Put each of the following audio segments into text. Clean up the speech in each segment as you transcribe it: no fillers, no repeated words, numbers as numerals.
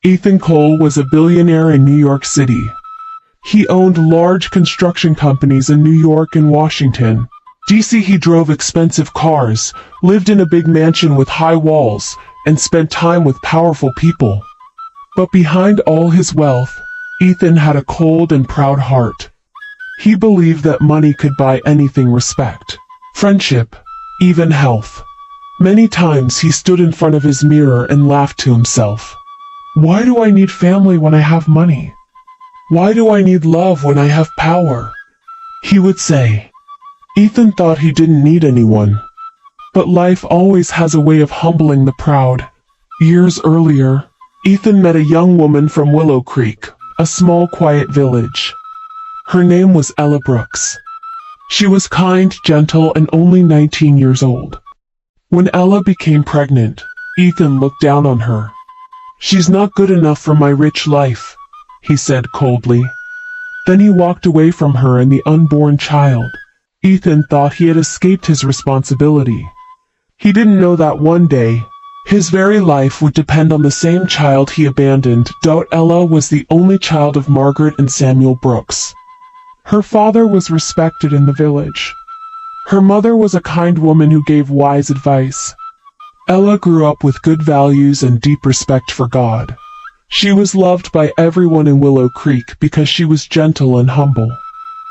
Ethan Cole was a billionaire in New York City. He owned large construction companies in New York and Washington, D.C. He drove expensive cars, lived in a big mansion with high walls, and spent time with powerful people. But behind all his wealth, Ethan had a cold and proud heart. He believed that money could buy anything: respect, friendship, even health. Many times he stood in front of his mirror and laughed to himself. Why do I need family when I have money? Why do I need love when I have power? He would say. Ethan thought he didn't need anyone. But life always has a way of humbling the proud. Years earlier, Ethan met a young woman from Willow Creek, a small quiet village. Her name was Ella Brooks. She was kind, gentle, and only 19 years old. When Ella became pregnant, Ethan looked down on her. "She's not good enough for my rich life," he said coldly. Then he walked away from her and the unborn child. Ethan thought he had escaped his responsibility. He didn't know that one day, his very life would depend on the same child he abandoned. Ella was the only child of Margaret and Samuel Brooks. Her father was respected in the village. Her mother was a kind woman who gave wise advice. Ella grew up with good values and deep respect for God. She was loved by everyone in Willow Creek because she was gentle and humble.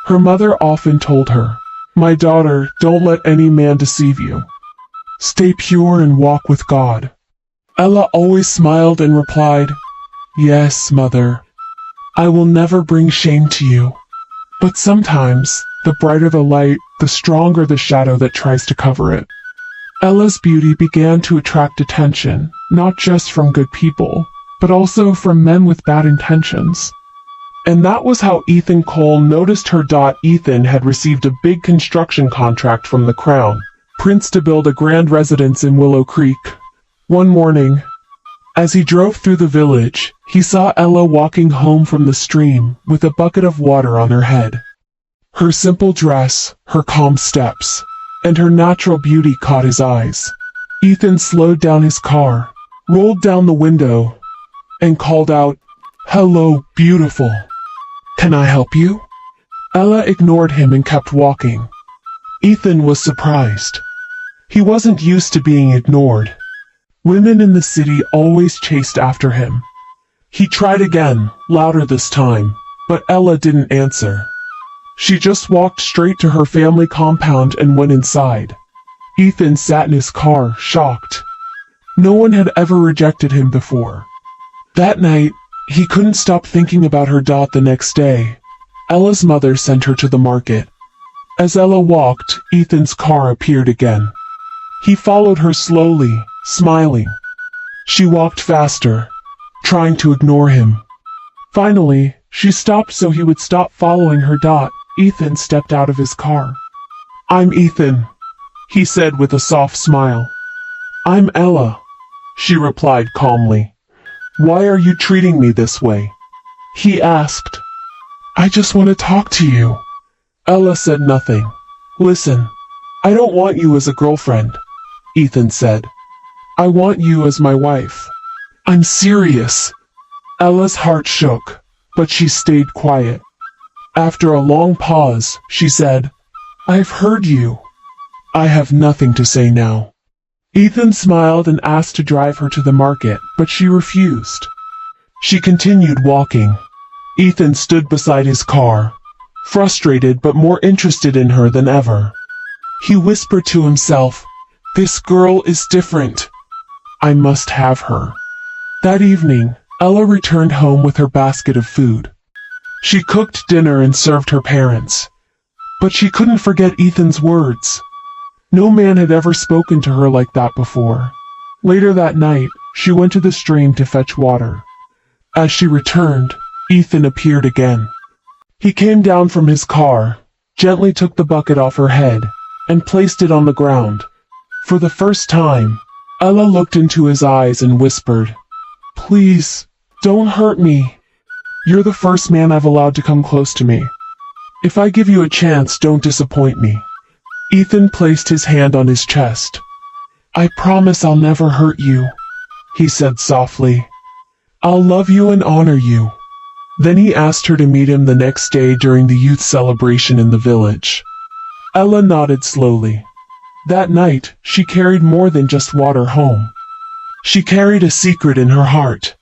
Her mother often told her, "My daughter, don't let any man deceive you. Stay pure and walk with God." Ella always smiled and replied, "Yes, mother. I will never bring shame to you." But sometimes, the brighter the light, the stronger the shadow that tries to cover it. Ella's beauty began to attract attention, not just from good people, but also from men with bad intentions. And that was how Ethan Cole noticed her. Ethan had received a big construction contract from the Crown Prince to build a grand residence in Willow Creek. One morning, as he drove through the village, he saw Ella walking home from the stream with a bucket of water on her head. Her simple dress, her calm steps, and her natural beauty caught his eyes. Ethan slowed down his car, rolled down the window, and called out, "Hello, beautiful. Can I help you?" Ella ignored him and kept walking. Ethan was surprised. He wasn't used to being ignored. Women in the city always chased after him. He tried again, louder this time, but Ella didn't answer. She just walked straight to her family compound and went inside. Ethan sat in his car, shocked. No one had ever rejected him before. That night, he couldn't stop thinking about her. The next day, Ella's mother sent her to the market. As Ella walked, Ethan's car appeared again. He followed her slowly, smiling. She walked faster, trying to ignore him. Finally, she stopped so he would stop following her. Ethan stepped out of his car. "I'm Ethan," he said with a soft smile. "I'm Ella," she replied calmly. "Why are you treating me this way?" he asked. "I just want to talk to you." Ella said nothing. "Listen, I don't want you as a girlfriend," Ethan said. "I want you as my wife. I'm serious." Ella's heart shook, but she stayed quiet. After a long pause, she said, "I've heard you. I have nothing to say now." Ethan smiled and asked to drive her to the market, but she refused. She continued walking. Ethan stood beside his car, frustrated but more interested in her than ever. He whispered to himself, "This girl is different. I must have her." That evening, Ella returned home with her basket of food. She cooked dinner and served her parents. But she couldn't forget Ethan's words. No man had ever spoken to her like that before. Later that night, she went to the stream to fetch water. As she returned, Ethan appeared again. He came down from his car, gently took the bucket off her head, and placed it on the ground. For the first time, Ella looked into his eyes and whispered, "Please, don't hurt me. You're the first man I've allowed to come close to me. If I give you a chance, don't disappoint me." Ethan placed his hand on his chest. "I promise I'll never hurt you," he said softly. I'll love you and honor you. Then he asked her to meet him the next day during the youth celebration in the village. Ella nodded slowly. That night, she carried more than just water home. She carried a secret in her heart.